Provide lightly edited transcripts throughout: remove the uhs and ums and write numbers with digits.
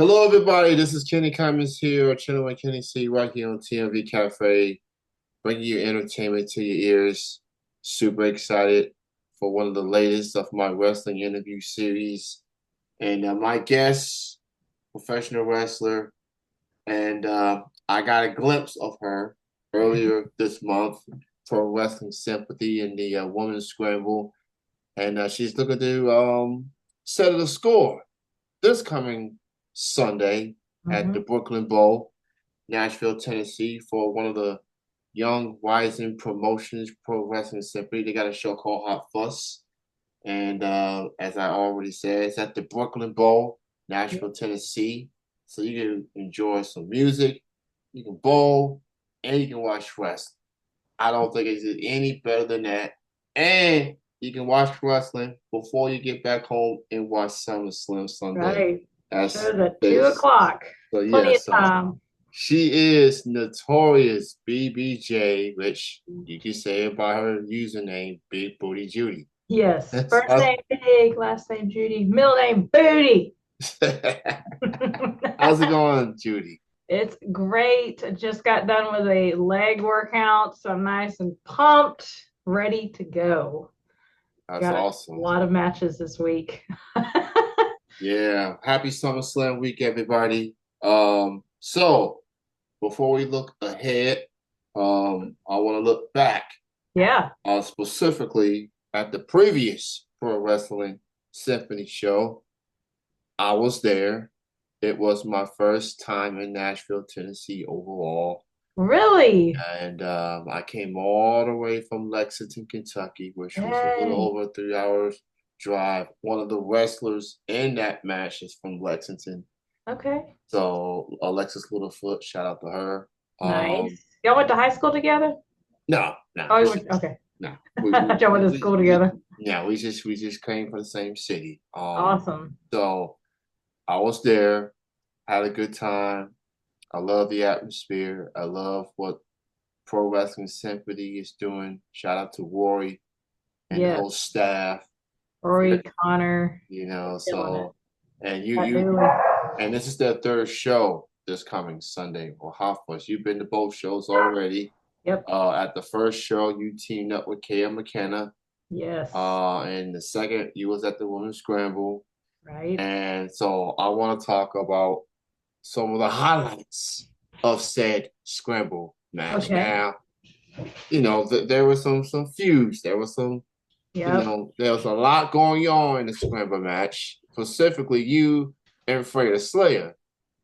Hello, everybody. This is Kenny Cummins here, chilling with Kenny C right here on TMV Cafe, bringing you entertainment to your ears. Super excited for one of the latest of my wrestling interview series. And my guest, professional wrestler, and I got a glimpse of her earlier this month for Wrestling Sympathy in the Women's Scramble. And she's looking to settle the score this coming Sunday at the hmm Brooklyn Bowl, Nashville, Tennessee, for one of the young rising promotions, Pro Wrestling Sympathy. They got a show called Hot Fuss. And as I already said, it's at the Brooklyn Bowl, Nashville, Tennessee. So you can enjoy some music, you can bowl, and you can watch wrestling. I don't think it's any better than that. And you can watch wrestling before you get back home and watch SummerSlam Sunday. Right. That's Shows at two this. o'clock. So yeah, Plenty of so time. she is Notorious BBJ, which you can say it by her username, Big Booty Judy. Yes. That's, First name Big, last name Judy, middle name Booty. how's it going, Judy? It's great. I just got done with a leg workout, so I'm nice and pumped, ready to go. That's Got a awesome. lot of matches this week. Yeah, happy SummerSlam week, everybody. So before we look ahead, I want to look back, Yeah. specifically at the previous Pro Wrestling Symphony show. I was there. It was my first time in Nashville, Tennessee overall. Really? And I came all the way from Lexington, Kentucky, which was a little Yay. over 3 hours drive. One of the wrestlers in that match is from Lexington. Okay. So Alexis Littlefoot, shout out to her. Um, Nice. Y'all went to high school together? no, no, Oh, you it's went, just okay. no. Y'all went to school together. Yeah, we just came from the same city. Awesome. So I was there, had a good time. I love the atmosphere. I love what Pro Wrestling Symphony is doing. Shout out to Rory and the Yes. whole staff. Rory, Connor, killing it. So and you Pat you Dooley. and this is their third show this coming Sunday or Hot Fuss. You've been to both shows already. Yep. At the first show, you teamed up with Kaya McKenna. Yes. And the second, you was at the Women's Scramble. Right. And so I want to talk about some of the highlights of said Scramble match. Okay. Now, there was some feuds. There was some, Yep. there was a lot going on in the Scramble match. Specifically, you and Freya Slayer.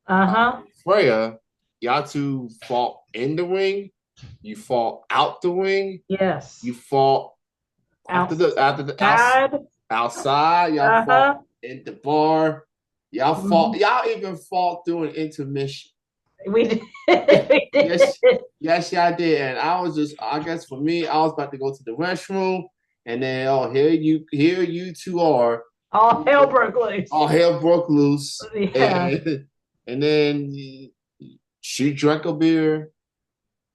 Uh-huh. Freya, y'all two fought in the ring. You fought out the ring. Yes. You fought Outside. outside. Y'all fought Uh-huh. in the bar. Y'all fought. Mhm. Y'all even fought during intermission. We did. We Yes, did. yes, y'all did. And I was just, I guess for me, I was about to go to the restroom, and then oh, here you two are. All hell broke loose. All hell broke loose, Yeah. and then she drank a beer.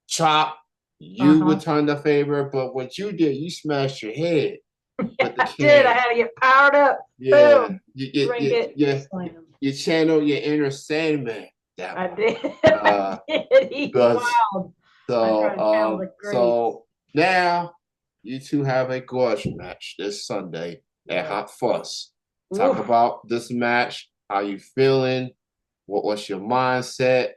Chop, you Uh-huh. returned the favor, but what you did, you smashed your head with the I did. I can. had to get powered up. Yeah, Boom. you Drink it. Slam. you channel your inner Sandman that I one. did. I Uh, did. He's because wild. I try to channel the greats. so now you two have a grudge match this Sunday at Yes. Hot Fuss. Talk Oof. about this match. How you feeling? What's your mindset?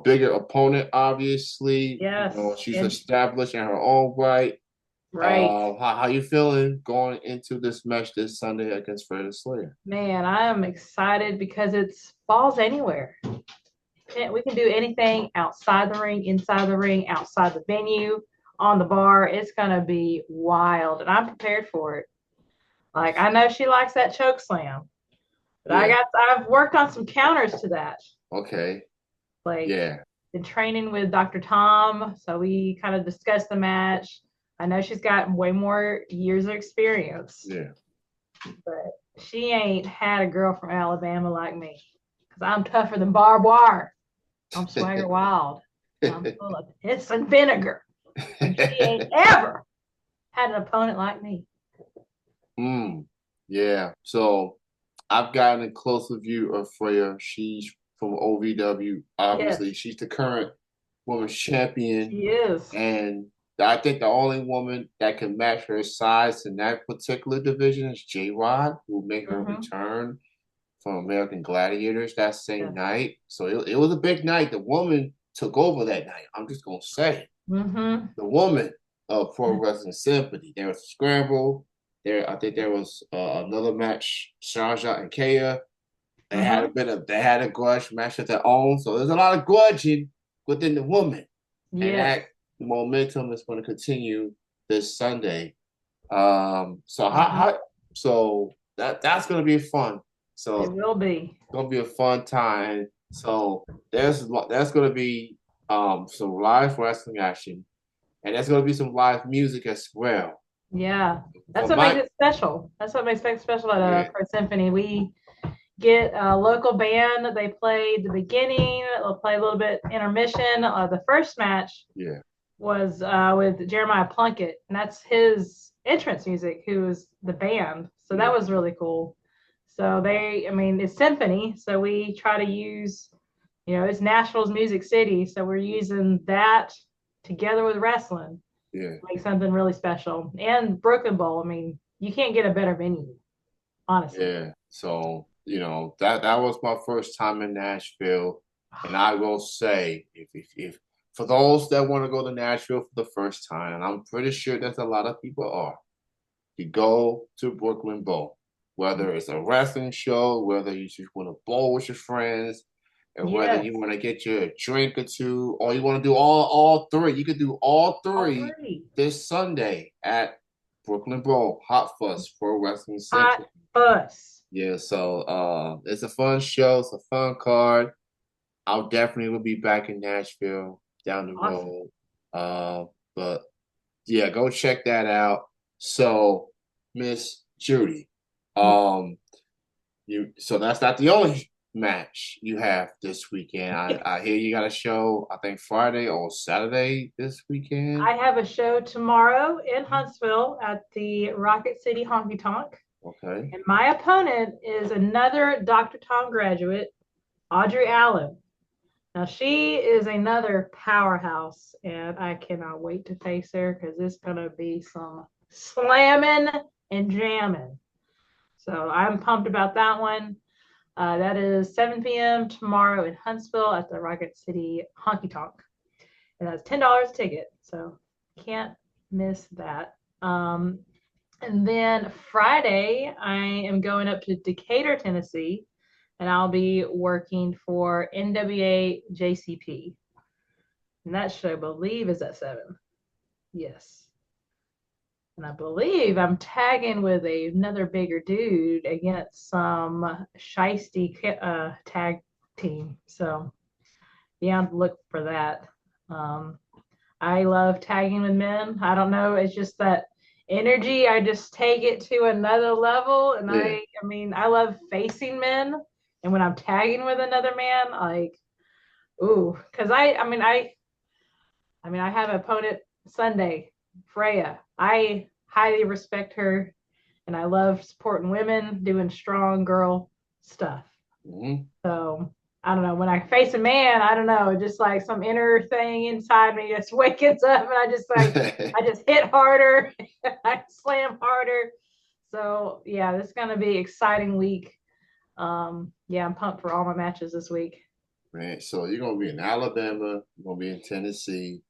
Bigger opponent, obviously. Yes. She's And established in her own right. right. How you feeling going into this match this Sunday against Freya Slayer? Man, I am excited because it's falls anywhere. We can do anything outside the ring, inside the ring, outside the venue, on the bar. It's gonna be wild, and I'm prepared for it. Like I know she likes that choke slam, but Yeah. I've worked on some counters to that. Okay. Like Yeah. been training with Dr. Tom, so we kind of discussed the match. I know she's got way more years of experience, Yeah. but she ain't had a girl from Alabama like me. Cause I'm tougher than barbed wire. I'm swagger wild. I'm full of piss and vinegar. And she ain't ever had an opponent like me. Yeah. So I've gotten a closer view of Freya. She's from OVW. Obviously, Yes, she's the current women's champion, she is. and I think the only woman that can match her size in that particular division is J Rod, who made her Hmm. return from American Gladiators that same Yes. night. So it was a big night. The woman took over that night. I'm just gonna say Hmm. the woman of Pro Wrestling Symphony. There was a scramble. I think there was another match, Shanja and Kaya. Hmm. They had a grudge match of their own. So there's a lot of grudging within the woman, and that Yes. momentum is going to continue this Sunday. So Hmm. that's going to be fun. It So will be. gonna be a fun time. So there's gonna be some live wrestling action, and there's gonna be some live music as well. Yeah. That's For what makes my it special. That's what makes it special at yeah Pro Symphony. We get a local band. They play the beginning. They'll play a little bit intermission. The first match yeah was with Jeremiah Plunkett, and that's his entrance music, who is the band. So that yeah was really cool. So I mean, it's symphony. So we try to use, it's Nashville's Music City. So we're using that together with wrestling, yeah make something really special. And Brooklyn Bowl, I mean, you can't get a better venue, honestly. yeah. So that was my first time in Nashville, and I will say if for those that want to go to Nashville for the first time, and I'm pretty sure that a lot of people are, you go to Brooklyn Bowl, whether it's a wrestling show, whether you just want to bowl with your friends, and whether Yes, you want to get you a drink or two, or you want to do all three. You could do all all three three. this Sunday at Brooklyn Bowl, Hot Fuss Pro Wrestling Hot Symphony. Fuss. Yeah, so it's a fun show, it's a fun card. I'll definitely will be back in Nashville down the Awesome. road. But yeah, go check that out. So, Miss Judy, Yeah. um, so that's not the only match you have this weekend. I hear you got a show, I think Friday or Saturday this weekend. I have a show tomorrow in Huntsville at the Rocket City Honky Tonk. Okay. And my opponent is another Dr. Tom graduate, Audrey Allen. Now, she is another powerhouse, and I cannot wait to face her because it's going to be some slamming and jamming. So I'm pumped about that one. That is 7 p.m. tomorrow in Huntsville at the Rocket City Honky Tonk. And that's $10 a ticket. So can't miss that. And then Friday, I am going up to Decatur, Tennessee, and I'll be working for NWA JCP. And that show, I believe, is at 7. Yes. And I believe I'm tagging with another bigger dude against some shisty tag team. So be on the look for that. Um, I love tagging with men. I don't know. It's just that energy. I just take it to another level. And Yeah. I mean, I love facing men. And when I'm tagging with another man, like, ooh, because I have an opponent Sunday, Freya. I highly respect her, and I love supporting women doing strong girl stuff. Hmm. So I don't know. When I face a man, I don't know, just like some inner thing inside me just wakes up, and I just hit harder, I slam harder. So yeah, this is gonna be an exciting week. Yeah, I'm pumped for all my matches this week. Man, so you're gonna be in Alabama, you're gonna be in Tennessee,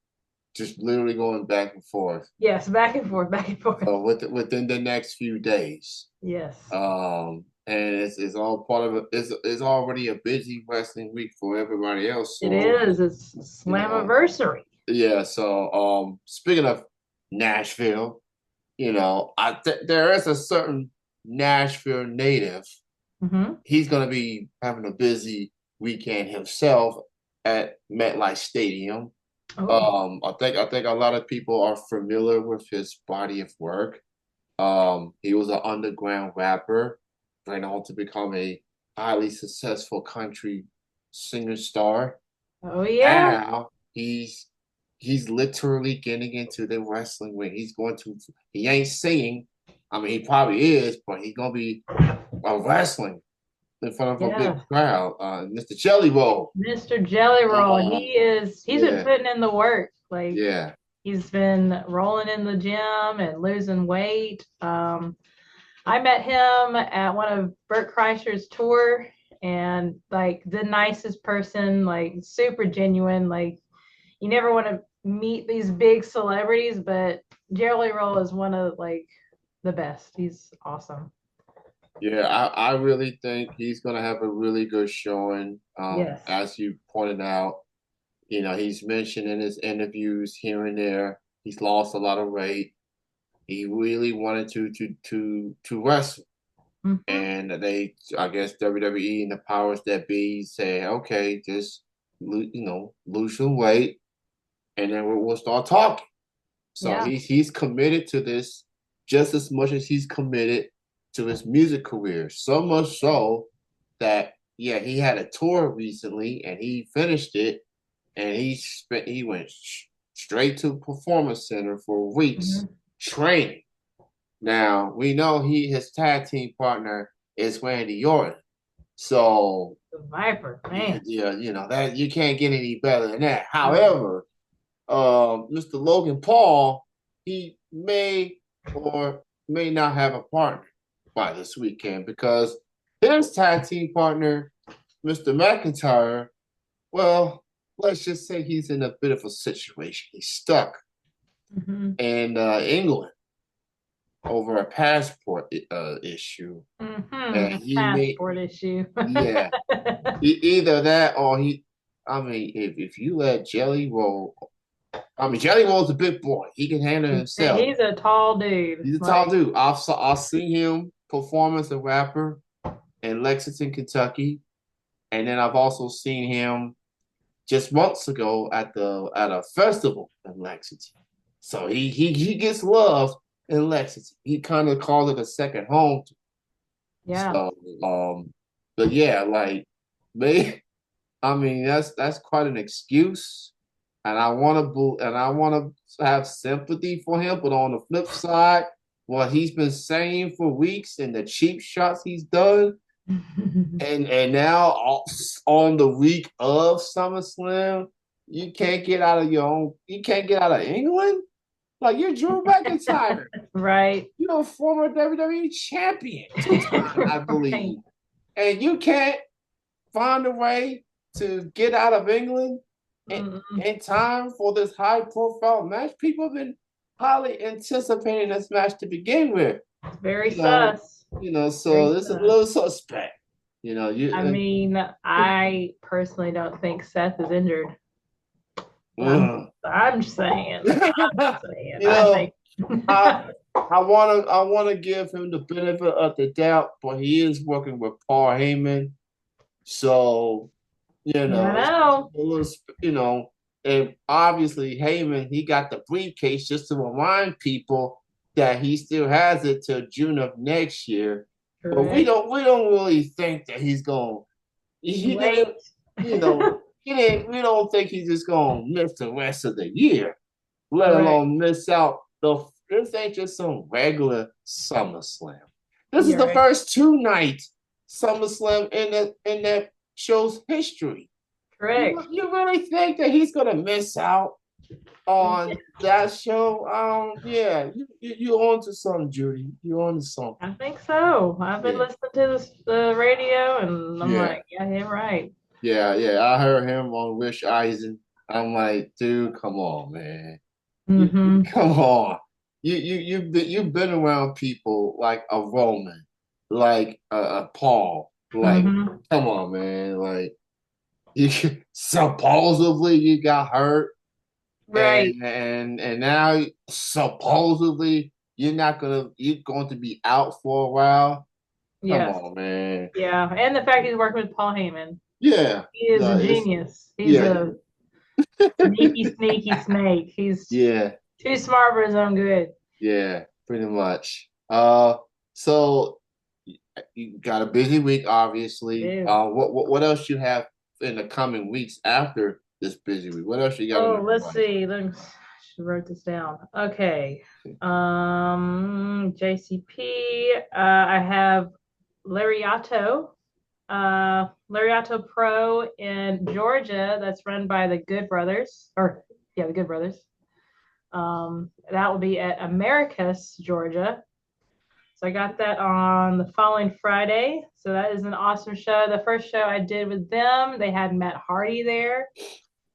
just literally going back and forth. Yes, back and forth, back and forth. Within the next few days. Yes, And it's all part of it. It's already a busy wrestling week for everybody else. it So, is. It's you know, Slammiversary. yeah. So, speaking of Nashville, there is a certain Nashville native. Mm-hmm. He's gonna be having a busy weekend himself at MetLife Stadium. Oh, I think a lot of people are familiar with his body of work. He was an underground rapper, went on to become a highly successful country singer star. oh yeah. Now he's literally getting into the wrestling ring. He ain't singing. I mean, he probably is, but he's gonna be wrestling. in front of a big Yeah. crowd. Mr. Jelly Roll. Mr. Jelly Roll. Uh, He's been yeah, putting in the work. Like yeah, he's been rolling in the gym and losing weight. I met him at one of Bert Kreischer's tour and like the nicest person, like super genuine. Like you never want to meet these big celebrities, but Jelly Roll is one of like the best. He's awesome. yeah. I really think he's gonna have a really good showing. Yes. As you pointed out, he's mentioned in his interviews here and there, he's lost a lot of weight. He really wanted to wrestle. Mm-hmm. And I guess WWE and the powers that be say, okay, just lose some weight, and then we'll start talking. So Yeah. he's committed to this just as much as he's committed to his music career. So much so that yeah, he had a tour recently and he finished it, and he went straight to Performance Center for weeks Mm-hmm. training. Now we know his tag team partner is Randy Orton. So The Viper, yeah, man. yeah, that you can't get any better than that. No. However, Mr. Logan Paul, he may or may not have a partner by this weekend because his tag team partner, Mr. McIntyre, well, let's just say he's in a bit of a situation. He's stuck Mm-hmm. in England over a passport issue, Mm-hmm. and A he may, passport issue. yeah, either that or he. I mean, if you let Jelly Roll, I mean, Jelly Roll's a big boy. He can handle himself. He's a tall dude. He's a tall Like, dude. I've seen him perform as a rapper in Lexington, Kentucky, and then I've also seen him just months ago at a festival in Lexington. So he gets love in Lexington. He kind of calls it a second home. yeah. So but yeah, like me, I mean that's quite an excuse, and I want to have sympathy for him. But on the flip side, what he's been saying for weeks and the cheap shots he's done, and now on the week of SummerSlam, you can't get out of England. Like you're Drew McIntyre, Right. you're a former WWE champion 2 times, I Right. believe, and you can't find a way to get out of England Mm, in time for this high profile match. People have been highly anticipating this match to begin with. very You know, sus. Very so it's a sus. little suspect. I mean, I personally don't think Seth is injured. I'm just saying. I'm just saying. you I know, think. I I wanna give him the benefit of the doubt, but he is working with Paul Heyman. So, You never it's a know. little, and obviously Heyman, he got the briefcase just to remind people that he still has it till June of next year. But Correct. we don't really think that he's going. He didn't, Wait. you know, he didn't. We don't think he's just going to miss the rest of the year, let Correct. alone miss out the. This ain't just some regular SummerSlam. This is You're the right. first 2 night SummerSlam in that show's history. Correct. You really think that he's gonna miss out on that show? Yeah, you on to something, Judy. You on to something. I think so. I've been Yeah, listening to the radio, and I'm yeah, like, yeah, you're right. yeah. I heard him on Rich Eisen. I'm like, dude, come on, man. Mm-hmm. Come on. You've been around people like a Roman, like a Paul. Like, Mm-hmm. come on, man. Like, you supposedly you got hurt, Right. and now supposedly you're going to be out for a while. Come Yes. on, man. Yeah. And the fact he's working with Paul Heyman. Yeah, He is a it's genius. He's yeah, a sneaky snake. He's yeah, too smart for his own good. yeah, pretty much. So you got a busy week, obviously. Dude. What else you have in the coming weeks after this busy week? What else you got on the Oh, let's horizon? see. I should wrote this down. Okay. JCP. I have Lariato. Lariato Pro in Georgia that's run by the Good Brothers, or yeah, the Good Brothers. That will be at Americus, Georgia. So I got that on the following Friday. So that is an awesome show. The first show I did with them, they had Matt Hardy there.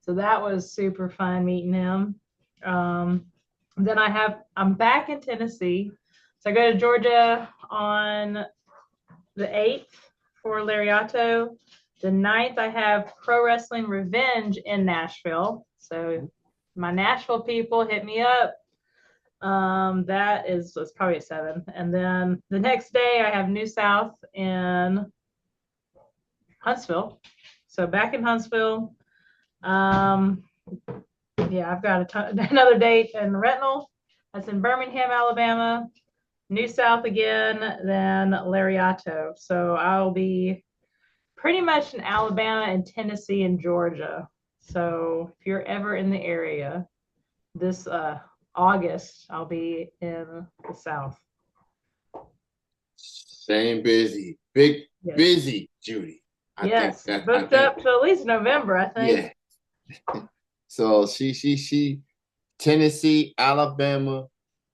So that was super fun meeting him. Then I'm back in Tennessee. So I go to Georgia on the 8th for Lariato. The 9th, I have Pro Wrestling Revenge in Nashville. So my Nashville people hit me up. That is it's probably a 7. And then the next day, I have New South in Huntsville. So back in Huntsville. Um, yeah, I've got another date in Retinal. That's in Birmingham, Alabama. New South again, then Lariato. So I'll be pretty much in Alabama and Tennessee and Georgia. So if you're ever in the area this August, I'll be in the South. Same busy, big Yes. busy, Judy. Yes, booked up to at least November, I think. Yeah. So she Tennessee, Alabama,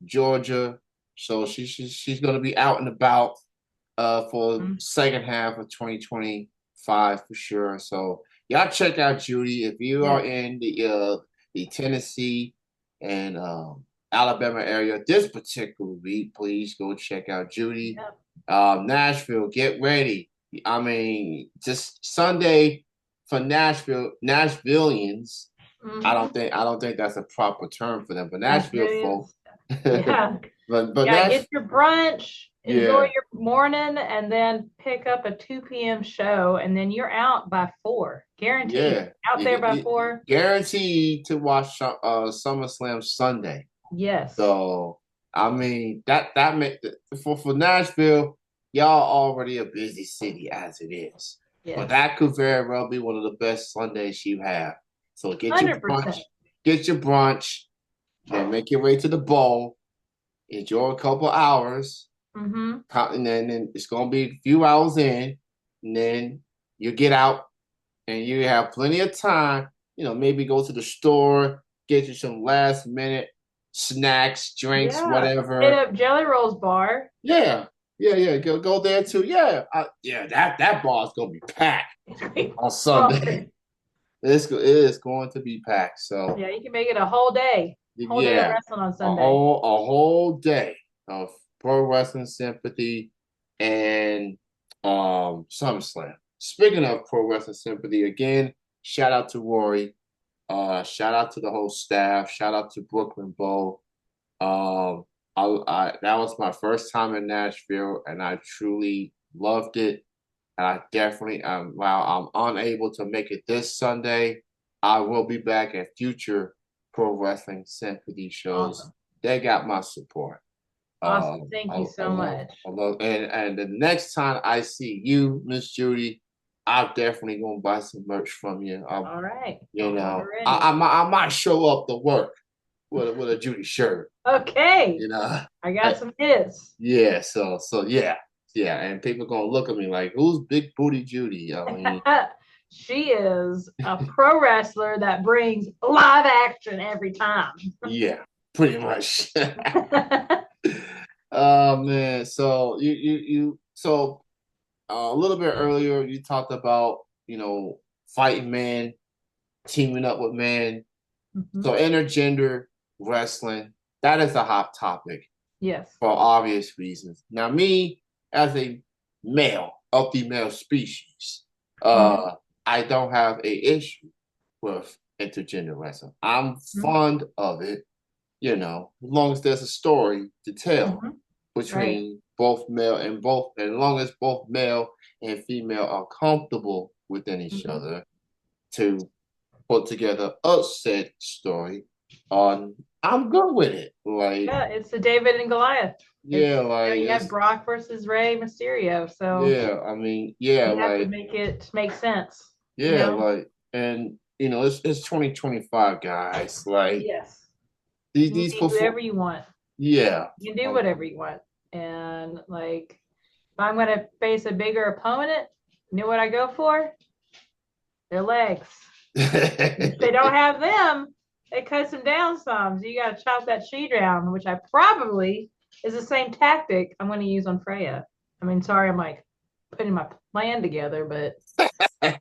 Georgia. So she's gonna be out and about for second half of 2025 for sure. So y'all check out Judy if you are in the Tennessee and Alabama area this particular week. Please go check out Judy. Yep. Nashville, get ready. I mean, just Sunday for Nashvillians. Mm-hmm. I don't think that's a proper term for them, but Nashville folks. Yeah. but get your brunch, enjoy your morning, and then pick up a 2 p.m. show, and then you're out by 4. Guaranteed. Yeah. Out there by 4. Guaranteed to watch SummerSlam Sunday. Yes. So I mean that make for Nashville, y'all already a busy city as it is. Yes. But that could very well be one of the best Sundays you have. So get 100%. Your brunch, and make your way to the bowl. Enjoy a couple hours, and then it's gonna be a few hours in, and then you get out, and you have plenty of time. You know, maybe go to the store, get you some last minute snacks, drinks, whatever. Hit up Jelly Rolls bar. Yeah. Go there too. Yeah, that bar is gonna be packed on Sunday. It is going to be packed. So yeah, you can make it a whole day. Whole day of wrestling on Sunday. A whole day of pro wrestling sympathy and SummerSlam. Speaking of pro wrestling sympathy, again, shout out to Rory. Shout out to the whole staff. Shout out to Brooklyn Bowl. That was my first time in Nashville, and I truly loved it. And I definitely, while I'm unable to make it this Sunday, I will be back at future pro wrestling sympathy shows. Awesome. They got my support. Awesome. Thank you so much. And the next time I see you, Miss Judy, I'm definitely gonna buy some merch from you. All right. You know, I might show up to work with a Judy shirt. Okay. You know, I got some hits. Yeah. So yeah. Yeah, and people gonna look at me like, "Who's Big Booty Judy?" I mean, she is a pro wrestler that brings live action every time. Yeah, pretty much. Oh man, so so a little bit earlier you talked about fighting men, teaming up with men. So intergender wrestling, that is a hot topic. Yes, for obvious reasons. Now me, as a male of the male species, I don't have a issue with intergender wrestling. I'm fond of it, as long as there's a story to tell between both male and as long as both male and female are comfortable within each other to put together a said story. I'm good with it. It's the David and Goliath. Yeah, you had Brock versus Rey Mysterio, so you have to make it make sense. Yeah, and it's 2025, guys. Yes, these you can do whatever you want. Yeah, you can do whatever you want, and if I'm going to face a bigger opponent, You know what I go for? Their legs. If they don't have them, it cuts them down some. So you got to chop that she down, which I probably is the same tactic I'm going to use on Freya. I mean, sorry, I'm like putting my plan together, but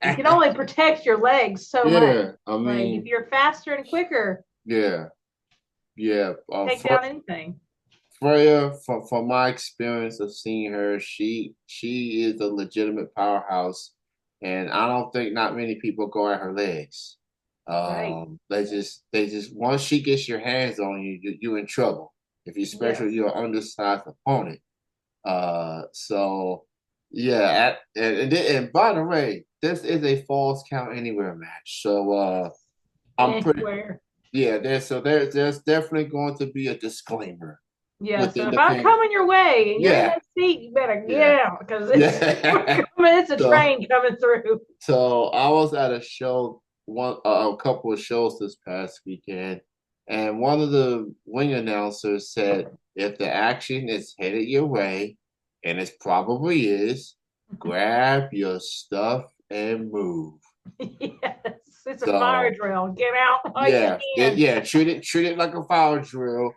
you can only protect your legs so much. Yeah, I Like if mean, you're faster and quicker, yeah, yeah. take down anything. Freya, from my experience of seeing her, she is a legitimate powerhouse, and I don't think not many people go at her legs. Right. They just once she gets your hands on you, you in trouble. If you especially Yes. you're an undersized opponent. So yeah, and by the way, this is a falls count anywhere match. So I'm pretty Anywhere. yeah. There's definitely going to be a disclaimer Yeah. So within if the I'm fan. coming your way and you're in Yeah, that seat, you better yeah, get out because it's we're yeah. coming. It's a So train coming through. so I was at a show a couple of shows this past weekend, and one of the wing announcers said, "If the action is headed your way, and it probably is, grab your stuff and move." Yes, it's a fire So drill. Get out while you yeah, can. treat it like a fire drill.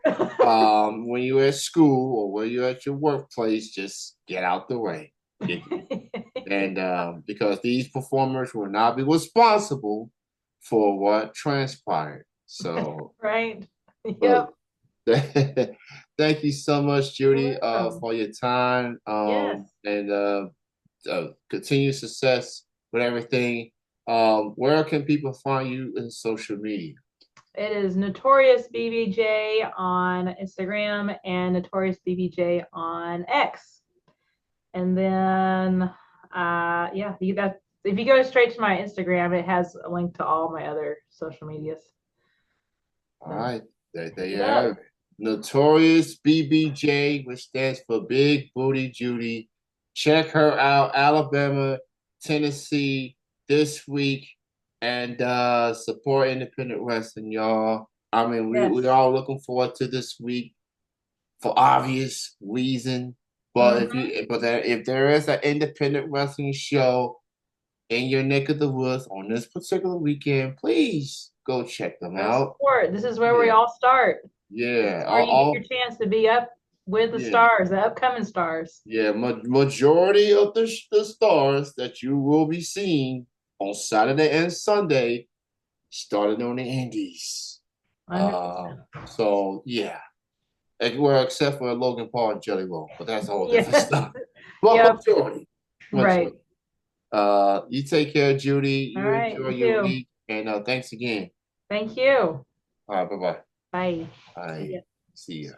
When you're at school or when you're at your workplace, just get out the way. Get, and because these performers will not be responsible for what transpired. So, Right. but Yep. thank you so much, You're Judy, welcome. for your time, Yes. and continued success with everything. Where can people find you in social media? It is Notorious BBJ on Instagram and Notorious BBJ on X. And then, yeah, that if you go straight to my Instagram, it has a link to all my other social medias. All So right, there look you it have up. it. Notorious BBJ, which stands for Big Booty Judy. Check her out, Alabama, Tennessee, this week, and support independent wrestling, y'all. I mean, we're Yes. all looking forward to this week for obvious reason. But Mm-hmm. if there is an independent wrestling show in your neck of the woods on this particular weekend, please go check them Go out. support. This is where we Yeah. all start. This Yeah, is where you get your chance to be up with the yeah, stars, the upcoming stars. yeah. Majority of the stars that you will be seeing on Saturday and Sunday started on the Indies. 100%. So yeah, well, except for Logan Paul and Jelly Roll, but that's a whole different Yes. stuff. But Yep. majority. Right. You take care, Judy. All You right. enjoy You your too. week, and thanks again. Thank you. All right, bye bye. Bye. See Bye. ya. See ya.